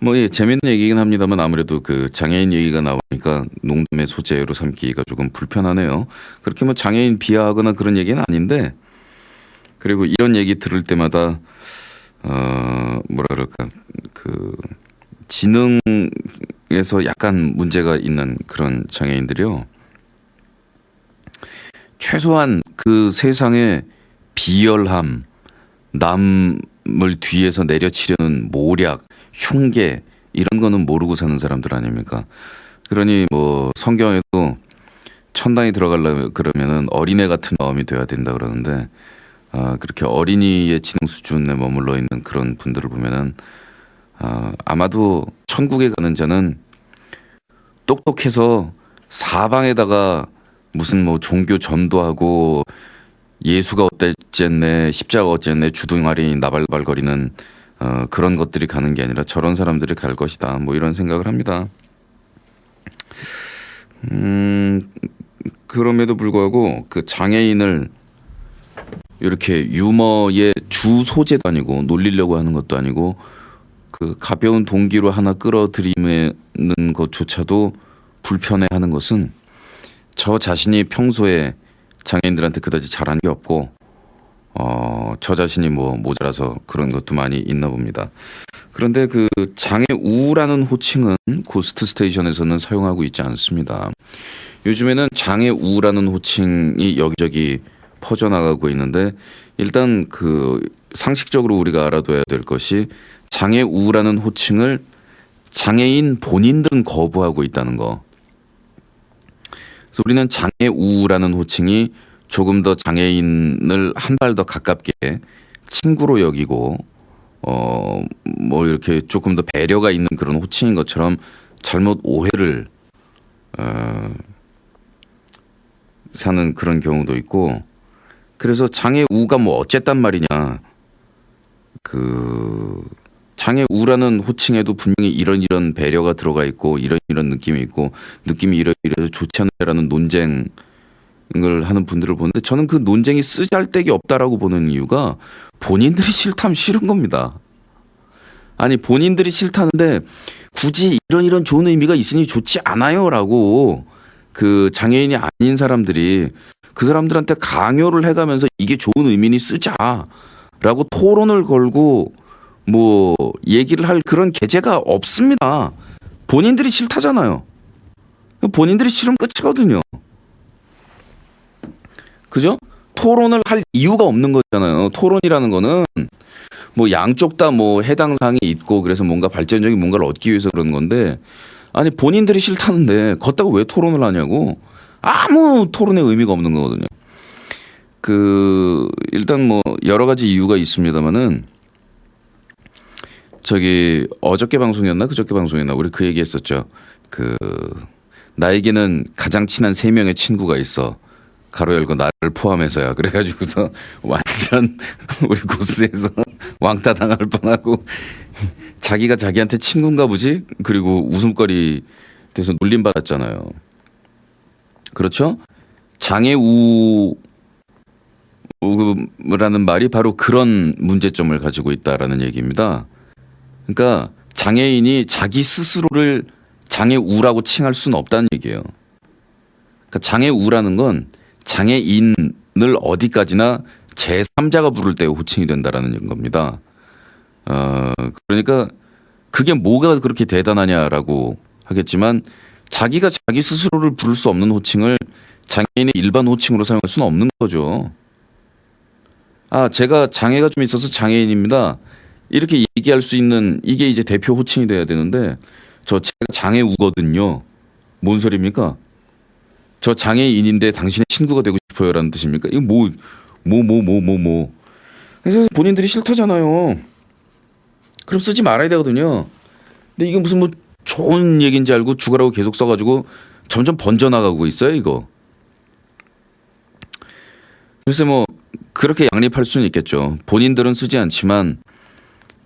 뭐 예, 재밌는 얘기긴 합니다만 아무래도 그 장애인 얘기가 나오니까 농담의 소재로 삼기가 조금 불편하네요. 그렇게 뭐 장애인 비하하거나 그런 얘기는 아닌데 그리고 이런 얘기 들을 때마다 뭐라 그럴까 그 지능에서 약간 문제가 있는 그런 장애인들이요. 최소한 그 세상의 비열함, 남을 뒤에서 내려치려는 모략, 흉계 이런 거는 모르고 사는 사람들 아닙니까? 그러니 뭐 성경에도 천당에 들어가려면 그러면은 어린애 같은 마음이 돼야 된다 그러는데 그렇게 어린이의 지능 수준에 머물러 있는 그런 분들을 보면은 아마도 천국에 가는 자는 똑똑해서 사방에다가 무슨 뭐 종교 전도하고 예수가 어땠겠네, 십자가 어쨌네, 주둥아리 나발발거리는 그런 것들이 가는 게 아니라 저런 사람들이 갈 것이다. 뭐 이런 생각을 합니다. 그럼에도 불구하고 그 장애인을 이렇게 유머의 주 소재도 아니고 놀리려고 하는 것도 아니고 그 가벼운 동기로 하나 끌어들이는 것조차도 불편해하는 것은 저 자신이 평소에 장애인들한테 그다지 잘한 게 없고 저 자신이 뭐 모자라서 그런 것도 많이 있나 봅니다. 그런데 그 장애우라는 호칭은 고스트 스테이션에서는 사용하고 있지 않습니다. 요즘에는 장애우라는 호칭이 여기저기 퍼져나가고 있는데 일단 그 상식적으로 우리가 알아둬야 될 것이 장애우라는 호칭을 장애인 본인들은 거부하고 있다는 거. 그래서 우리는 장애우라는 호칭이 조금 더 장애인을 한 발 더 가깝게 친구로 여기고 뭐 이렇게 조금 더 배려가 있는 그런 호칭인 것처럼 잘못 오해를 사는 그런 경우도 있고 그래서 장애우가 뭐 어쨌단 말이냐 그 장애우라는 호칭에도 분명히 이런 배려가 들어가 있고 이런 느낌이 있고 느낌이 이래서 좋지 않다라는 논쟁을 하는 분들을 보는데 저는 그 논쟁이 쓰잘데기 없다라고 보는 이유가 본인들이 싫다면 싫은 겁니다. 아니 본인들이 싫다는데 굳이 이런 좋은 의미가 있으니 좋지 않아요라고 그 장애인이 아닌 사람들이 그 사람들한테 강요를 해가면서 이게 좋은 의미니 쓰자라고 토론을 걸고 뭐 얘기를 할 그런 계제가 없습니다. 본인들이 싫다잖아요. 본인들이 싫으면 끝이거든요. 그죠? 토론을 할 이유가 없는 거잖아요. 토론이라는 거는 뭐 양쪽 다 뭐 해당 사항이 있고 그래서 뭔가 발전적인 뭔가를 얻기 위해서 그런 건데 아니 본인들이 싫다는데 걷다가 왜 토론을 하냐고 아무 토론의 의미가 없는 거거든요. 그 일단 뭐 여러 가지 이유가 있습니다만은 저기 어저께 방송이었나 그저께 방송이었나 우리 그 얘기했었죠. 그 나에게는 가장 친한 3명의 친구가 있어. 가로 열고 나를 포함해서야. 그래가지고서 완전 우리 고스에서 왕따 당할 뻔하고 자기가 자기한테 친구인가 보지? 그리고 웃음거리 돼서 놀림 받았잖아요. 그렇죠? 장애우라는 말이 바로 그런 문제점을 가지고 있다라는 얘기입니다. 그러니까 장애인이 자기 스스로를 장애우라고 칭할 수는 없다는 얘기예요. 그러니까 장애우라는 건 장애인을 어디까지나 제3자가 부를 때 호칭이 된다라는 겁니다. 그러니까 그게 뭐가 그렇게 대단하냐라고 하겠지만 자기가 자기 스스로를 부를 수 없는 호칭을 장애인의 일반 호칭으로 사용할 수는 없는 거죠. 제가 장애가 좀 있어서 장애인입니다. 이렇게 얘기할 수 있는 이게 이제 대표 호칭이 돼야 되는데 제가 장애우거든요. 뭔 소리입니까? 저 장애인인데 당신의 친구가 되고 싶어요라는 뜻입니까? 이거 뭐. 그래서 본인들이 싫다잖아요. 그럼 쓰지 말아야 되거든요. 근데 이게 무슨 뭐 좋은 얘기인지 알고 죽으라고 계속 써가지고 점점 번져나가고 있어요, 이거. 글쎄 뭐 그렇게 양립할 수는 있겠죠. 본인들은 쓰지 않지만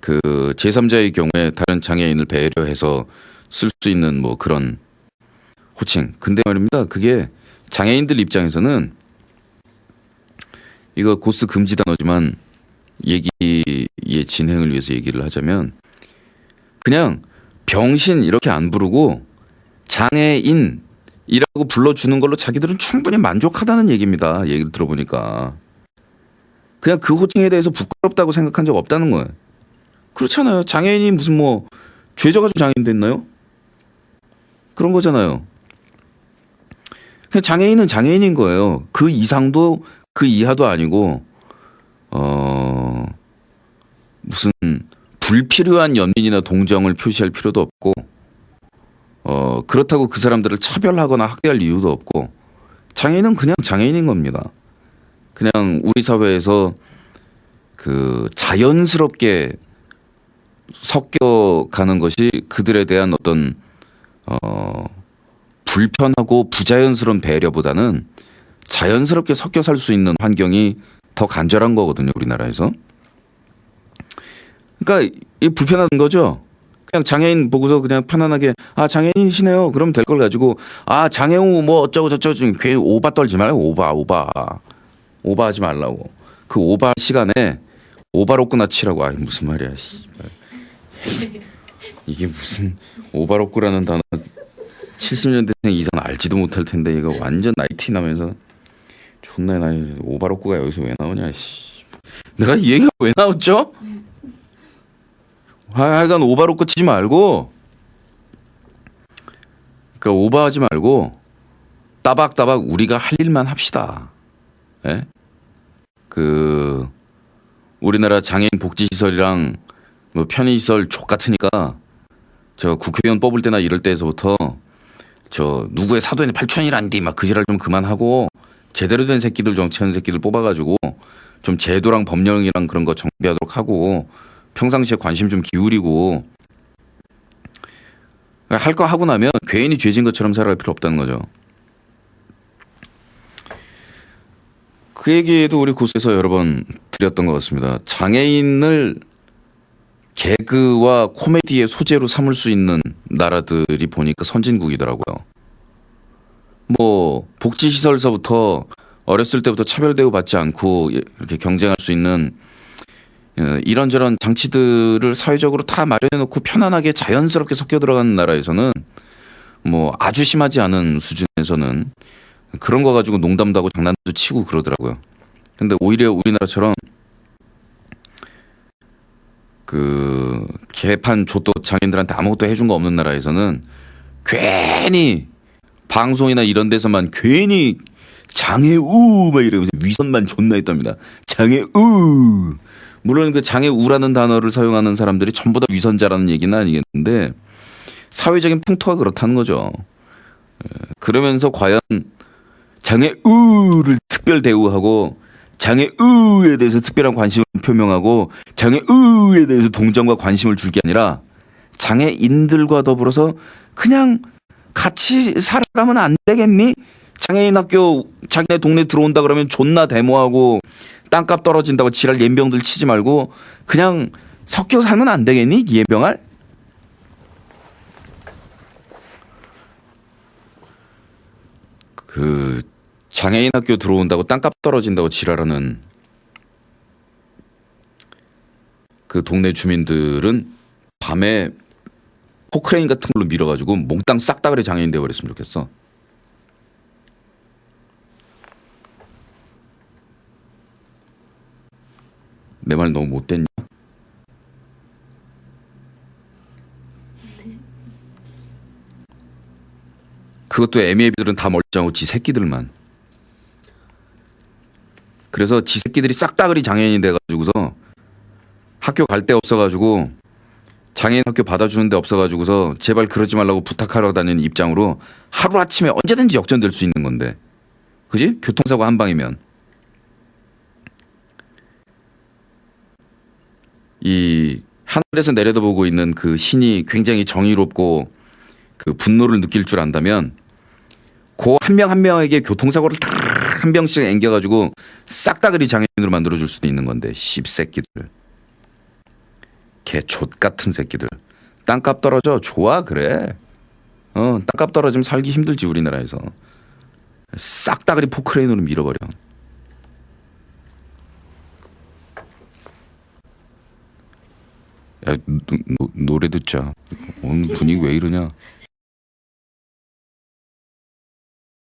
그 제3자의 경우에 다른 장애인을 배려해서 쓸 수 있는 뭐 그런 호칭. 근데 말입니다. 그게 장애인들 입장에서는 이거 고스 금지 단어지만 얘기의 진행을 위해서 얘기를 하자면 그냥 병신 이렇게 안 부르고 장애인이라고 불러주는 걸로 자기들은 충분히 만족하다는 얘기입니다. 얘기를 들어보니까. 그냥 그 호칭에 대해서 부끄럽다고 생각한 적 없다는 거예요. 그렇잖아요. 장애인이 무슨 뭐 죄져가지고 장애인 됐나요? 그런 거잖아요. 그냥 장애인은 장애인인 거예요. 그 이상도 그 이하도 아니고 무슨 불필요한 연민이나 동정을 표시할 필요도 없고 그렇다고 그 사람들을 차별하거나 학대할 이유도 없고 장애인은 그냥 장애인인 겁니다. 그냥 우리 사회에서 그 자연스럽게 섞여가는 것이 그들에 대한 어떤 불편하고 부자연스러운 배려보다는 자연스럽게 섞여 살 수 있는 환경이 더 간절한 거거든요, 우리나라에서. 그러니까 이 불편한 거죠. 그냥 장애인 보고서 그냥 편안하게 아 장애인이시네요. 그러면 될 걸 가지고 아 장애우 뭐 어쩌고 저쩌고 좀 괜히 오바 떨지 말고 오바하지 말라고. 그 오바 시간에 오바로꾸나 치라고. 아 무슨 말이야. 이게 무슨 오바로꾸라는 단어 70년대생 이상 알지도 못할 텐데 이거 완전 나이티 나면서 존나 나이 오바로꾸가 여기서 왜 나오냐. 씨. 내가 이 얘기가 왜 나왔죠? 하여간 오바로꾸 치지 말고 그러니까 오바하지 말고 따박따박 우리가 할 일만 합시다. 예? 그 우리나라 장애인 복지시설이랑 뭐 편의시설 족같으니까 저 국회의원 뽑을 때나 이럴 때에서부터 저 누구의 사돈이 8천이란디 막 그 지랄 좀 그만하고 제대로 된 새끼들 정치하는 새끼들 뽑아가지고 좀 제도랑 법령이랑 그런 거 정비하도록 하고 평상시에 관심 좀 기울이고 할 거 하고 나면 괜히 죄진 것처럼 살아갈 필요 없다는 거죠. 그 얘기도 우리 고수에서 여러 번 드렸던 것 같습니다. 장애인을 개그와 코미디의 소재로 삼을 수 있는 나라들이 보니까 선진국이더라고요. 뭐 복지시설서부터 어렸을 때부터 차별 대우받지 않고 이렇게 경쟁할 수 있는 이런저런 장치들을 사회적으로 다 마련해 놓고 편안하게 자연스럽게 섞여 들어가는 나라에서는 뭐 아주 심하지 않은 수준에서는 그런 거 가지고 농담도 하고 장난도 치고 그러더라고요. 근데 오히려 우리나라처럼 그 개판 좆도 장애인들한테 아무것도 해준 거 없는 나라에서는 괜히 방송이나 이런 데서만 괜히 장애우 막 이러면서 위선만 존나 있답니다. 장애우. 물론 그 장애우라는 단어를 사용하는 사람들이 전부 다 위선자라는 얘기는 아니겠는데 사회적인 풍토가 그렇다는 거죠. 그러면서 과연 장애우를 특별 대우하고 장애우에 대해서 특별한 관심을 표명하고 장애우에 대해서 동정과 관심을 줄 게 아니라 장애인들과 더불어서 그냥 같이 살아가면 안 되겠니? 장애인 학교 자기네 동네 들어온다 그러면 존나 데모하고 땅값 떨어진다고 지랄 연병들 치지 말고 그냥 섞여 살면 안 되겠니? 예병할? 그 장애인 학교 들어온다고 땅값 떨어진다고 지랄하는 그 동네 주민들은 밤에 포크레인 같은 걸로 밀어가지고 몽땅 싹 다 그래 장애인 돼버렸으면 좋겠어. 내 말 너무 못됐냐? 그것도 애미애비들은 다 멀쩡하고 지 새끼들만. 그래서 지 새끼들이 싹 다 그리 장애인이 돼가지고서 학교 갈 데 없어가지고 장애인 학교 받아주는 데 없어가지고서 제발 그러지 말라고 부탁하러 다니는 입장으로 하루아침에 언제든지 역전될 수 있는 건데. 그지? 교통사고 한 방이면. 이 하늘에서 내려다보고 있는 그 신이 굉장히 정의롭고 그 분노를 느낄 줄 안다면 그 한 명 한 명에게 교통사고를 다 한 병씩 앵겨가지고 싹 다 그리 장애인으로 만들어줄 수도 있는 건데 씹새끼들. 개 족같은 새끼들. 땅값 떨어져? 좋아 그래. 땅값 떨어지면 살기 힘들지 우리나라에서. 싹 다 그리 포크레인으로 밀어버려. 야 노래 듣자. 오늘 분위기 왜 이러냐?